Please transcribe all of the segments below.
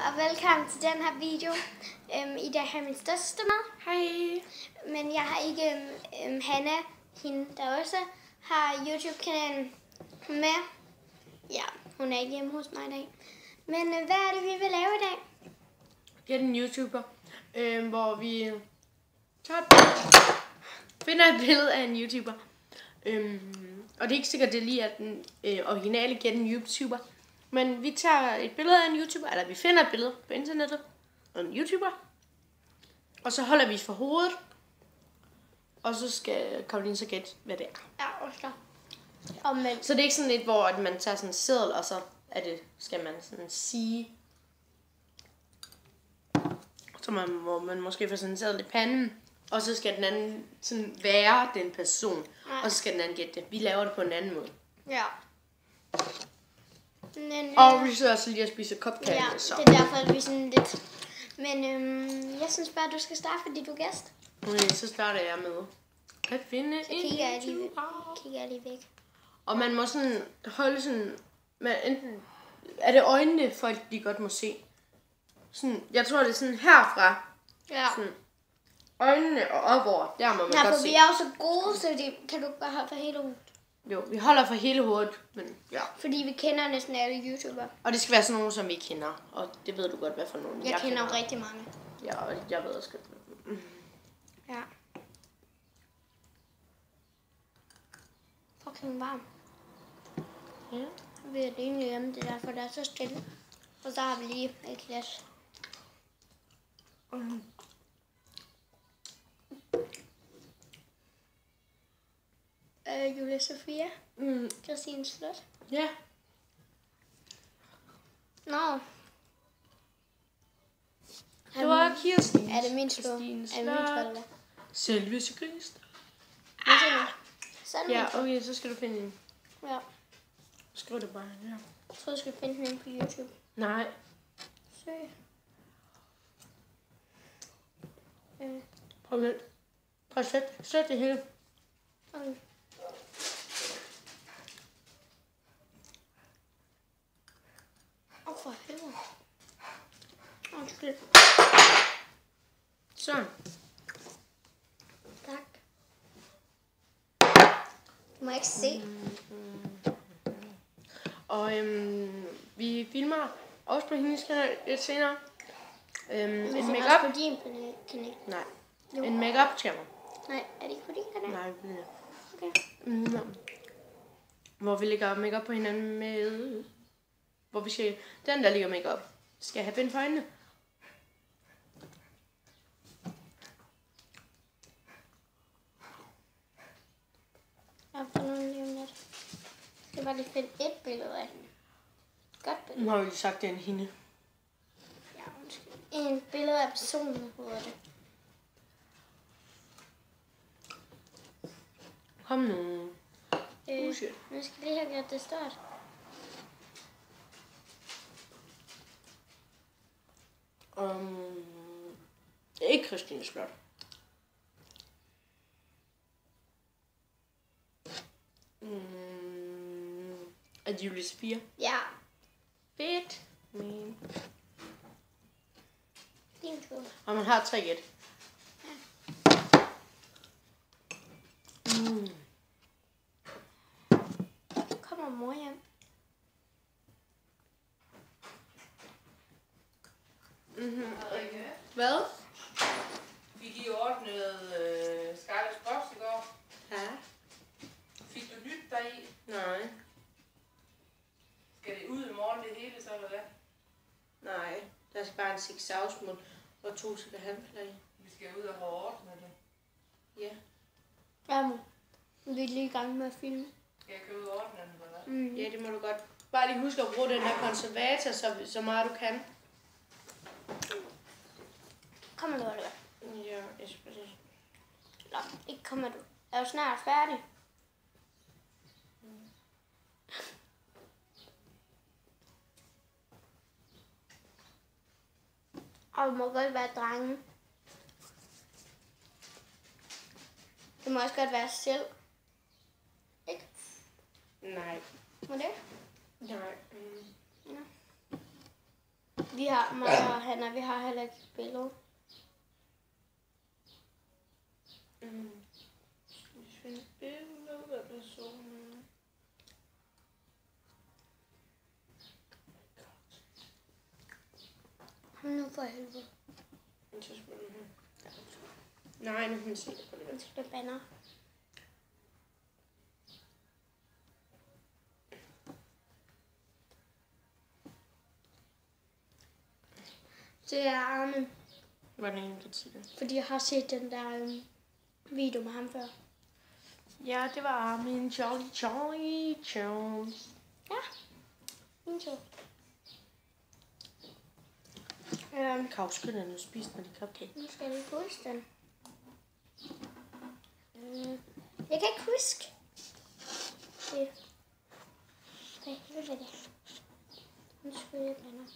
og velkommen til den her video. I dag har min største med. Hej. Men jeg har ikke Hanna, hende der også har YouTube-kanalen med. Ja, hun er ikke hjemme hos mig i dag. Men hvad er det, vi vil lave i dag? Gæt en YouTuber, hvor vi finder et billede af en YouTuber. Og det er ikke sikkert, det lige er den originale Gæt en YouTuber. Men vi tager et billede af en YouTuber, eller vi finder et billede på internettet af en YouTuber. Og så holder vi for hovedet. Og så skal Karoline så gætte, hvad det er. Ja, også. Så det er ikke sådan et, hvor at man tager sådan en seddel, og så er det, skal man sådan sige. Så må man måske få sådan en seddel i panden. Og så skal den anden sådan være den person. Ja. Og så skal den anden gætte det. Vi laver det på en anden måde. Ja. Men, og vi sidder også lige og spiser cupcake. Ja, så. det er derfor, at vi sådan lidt... Men jeg synes bare, at du skal starte, fordi du er gæst. Okay, så starter jeg med at finde så kigger jeg lige væk. Og man må sådan holde sådan... Enten er det øjnene, folk de godt må se. Sådan, jeg tror, det er sådan herfra. Ja. Sådan, øjnene og opover, der må man godt se. Vi er jo så gode, så det kan du bare holde for hele hovedet. Jo, vi holder for hele hovedet, men ja. Fordi vi kender næsten alle YouTubere. Og det skal være sådan nogle, som vi kender. Og det ved du godt, hvad for nogle jeg kender jo rigtig mange. Ja, og jeg ved også godt. Ja. Fucking varm. Ja. Vi er lige hjemme, det er derfor, der er så stille. Og så har vi lige et glas. Julia Sofia. Christine Slot. Ja. Nå. Det var Kirsten. Er det min slå? Er det min slå, eller? Selveste Krist. Ja, okay, så skal du finde en. Ja. Skriv det bare her. Jeg tror, du skal finde den på YouTube. Nej. Søg. Prøv at sæt det hele. Okay. For helvede. Undskyld. Sådan. Tak. Du må ikke se. Og vi filmer også på hendes kanal lidt senere. En make-up. på din kanal? Nej. Jo. En make-up channel. Nej, er det ikke på din kanal? Nej, det er okay. Hvor vi lægger make-up på hinanden med... Hvor vi skal... Den, der ligger make-up, skal have bind for øjnene. Jeg får nogle lige om lidt. Jeg skal bare lige finde et billede af hende. Godt billede. Nu har vi lige sagt, det er en hende. Ja, undskyld. En billede af personen, hedder det. Kom nu. Nu skal lige have gjort det stort. Ikke Christine Slot. Er det Julie Sofia? Ja. Fedt. Din tur. Og man har 3 gæt. Ja. Kommer mor hjem? Hvad? Fik I ordnet Skarlets boks i går? Ja. Fik du nyt deri? Nej. Skal det ud i morgen det hele så, eller hvad? Nej. Der skal bare en zigzagsmund og 2 stykker handklæder i. Vi skal ud og have ordnet det. Ja. Ja, mor. Vi er lige i gang med at filme. Skal jeg købe ordnet den, eller hvad? Ja, det må du godt. Bare lige husk at bruge den der konservator, så meget du kan. Kommer du, eller? Ja, jeg skal præcis. Nå, ikke kommer du. Er du snart færdig? Og det må godt være drenge. Det må også godt være selv. Ikke? Nej. Må det? Nej. Vi har mig og Hanna, vi har heller ikke et billede. Vi finder billeder af personen. Hold nu for helvede. Nej, nu kan man se det på det. Jeg skal det banner. Det er Arne, Hvordan kan du sige det? fordi jeg har set den der video med ham før. Ja, det var min Charlie Jones. Ja, min tur. Kavskylderne spiste med de cupcake. Nu skal vi huske den. Jeg kan ikke huske. Det. Hvad helvede er det? Nu skal jeg blande.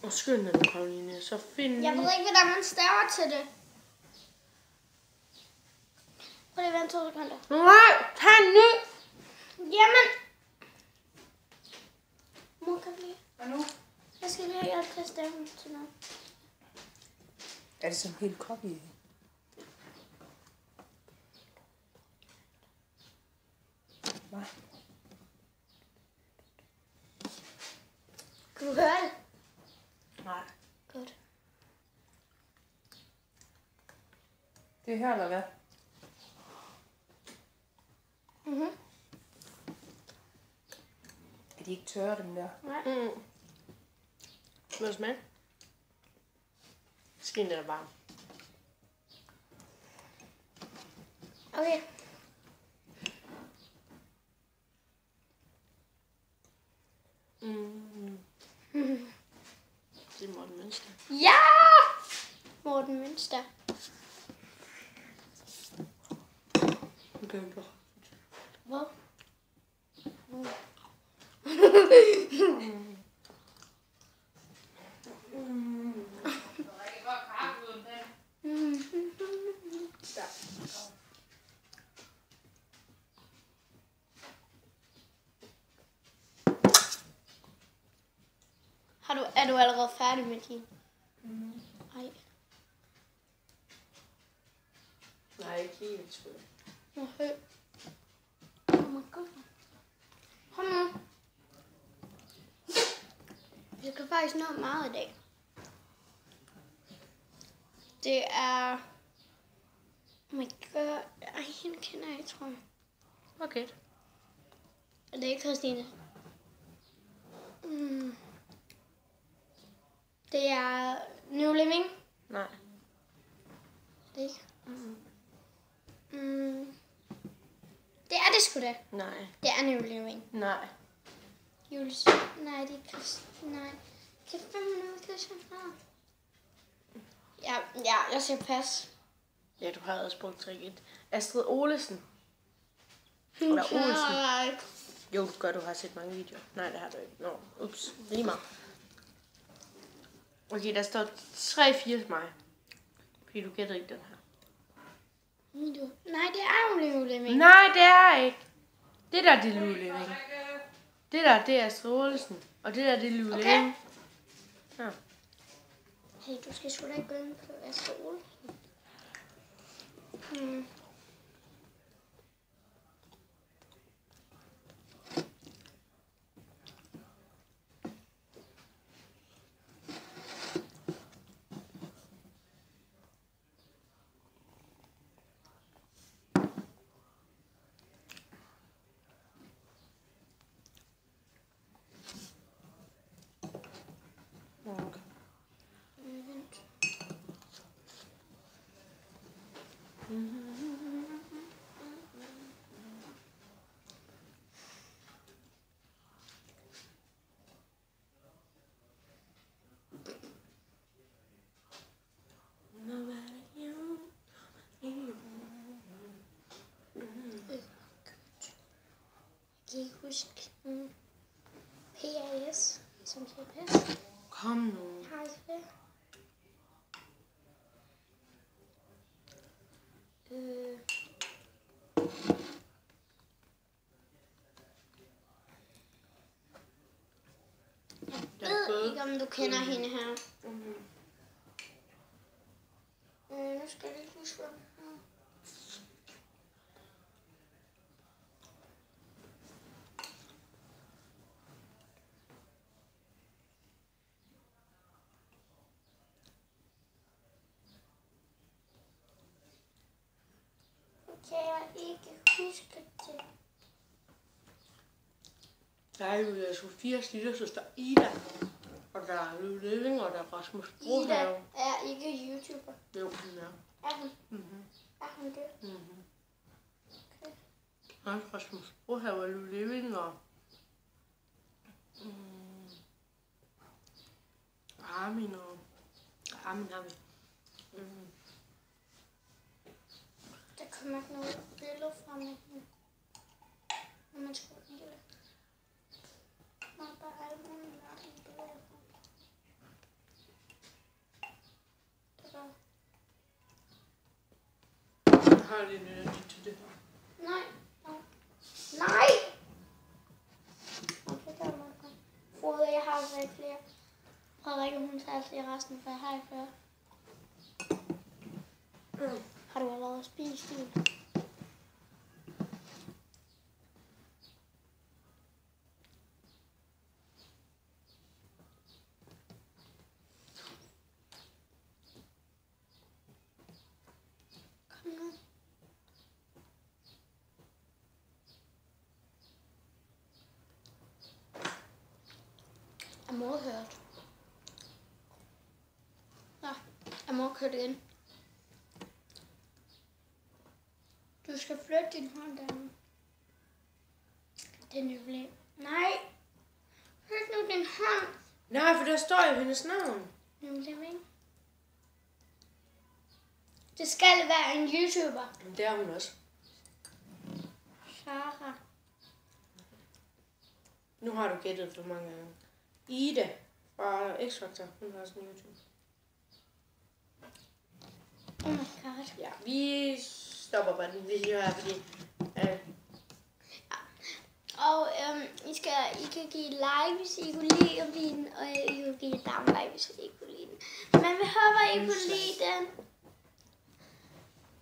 Og skynd dig, Karoline, så find... Jeg ved ikke, hvordan man staver til det. Prøv lige at vente 2 sekunder. Nej, tag en ny! Jamen! Mor, kan vi... Og nu? Jeg skal lige have hjælp til at stave til noget. Er det sådan helt copy? Nej. Kan du høre det? Nej. Godt. Det er her, eller hvad? Mhm. Er de ikke tørre, dem der? Nej. Vil du smage? Skin den er varm. Okay. Det er Morten Mønster. Ja! Morten Mønster. Okay, bro. Hvad? Der er ikke godt kaffe uden den. Er du allerede færdig med din? Nej. Nej, ikke helt, tror jeg. Okay. Oh my god. Hold nu. Jeg kan faktisk nå meget i dag. Det er... Oh my god. Ej, hende kender jeg ikke, tror jeg. Okay. Og det er ikke Christine. Det er New Living. Nej. Det er ikke. Det er det sgu da. Nej. Det er New Living. Nej. Jules. Nej, det er Christine. Nej. Det er 5 minutter, Christian. Ja, jeg siger pas. Ja, du har også brugt trick 1. Astrid Olesen. Eller Olsen. Nej. Jo, du gør, du har set mange videoer. Nej, det har du ikke. Nå, ups. Lige meget. Okay, der står 3-4 til mig. Fordi du gætter ikke den her. Nej, det er jo New Living. Nej, det er ikke. Det der, det er Lulu Living. Det der, det er Astrid Olesen. Og det der, det er Lulu Okay. Living. Ja. Hey, du skal sgu da ikke gå ind på Astrid Olsen. Okay. Vent. Jeg kan ikke huske PAS, som siger pas. Kom nu. Har I det? om du kender hende her. Mm. Nu skal jeg lige huske, hvad hun hedder. Kan jeg ikke huske det. Der er jo Sofias lille søster Ida. Og der er Løve Living, og der er Rasmus Ida Brohave. er ikke YouTuber. Jo, hun er. Er hun? Mm-hmm. Er hun det? Mm-hmm. Okay. Også Rasmus Brohave og Løve Living, og Armin og Armin har vi. Mm. Der kommer ikke noget billede fra med hende. Når man tror den lille. Der er bare alle mulige mærkelige billeder fra. Det var... Jeg har lige lidt til det her. Nej. Nej! Okay, der var godt. Frode, jeg har altså ikke flere. Frederikke, hun tager altså i resten, for jeg har ikke før. Har du allerede spist den? Kom nu. Er mor hørt? Nå, er mor kørt igen? Du skal flytte din hånd derinde. Den er vel... Nej! Flyt nu din hånd! Nej, for der står jo hendes navn. Nemlig. Det skal være en YouTuber. Men det er hun også. Sarah. Nu har du gættet for mange gange. Ida fra X-Factor, hun har også en YouTube. Oh my god. Ja, vi stopper bare den video her, fordi... Og I kan give like, hvis I kunne lide den, og I kan give downlike, hvis I ikke kunne lide den. Men vi håber, I kunne lide den.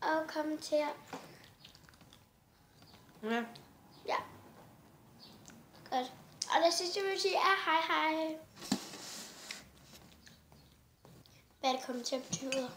Og kommenter. Ja. Ja. Godt. Og det sidste, jeg vil sige, er hej hej. Hvad er det kommenter betyder?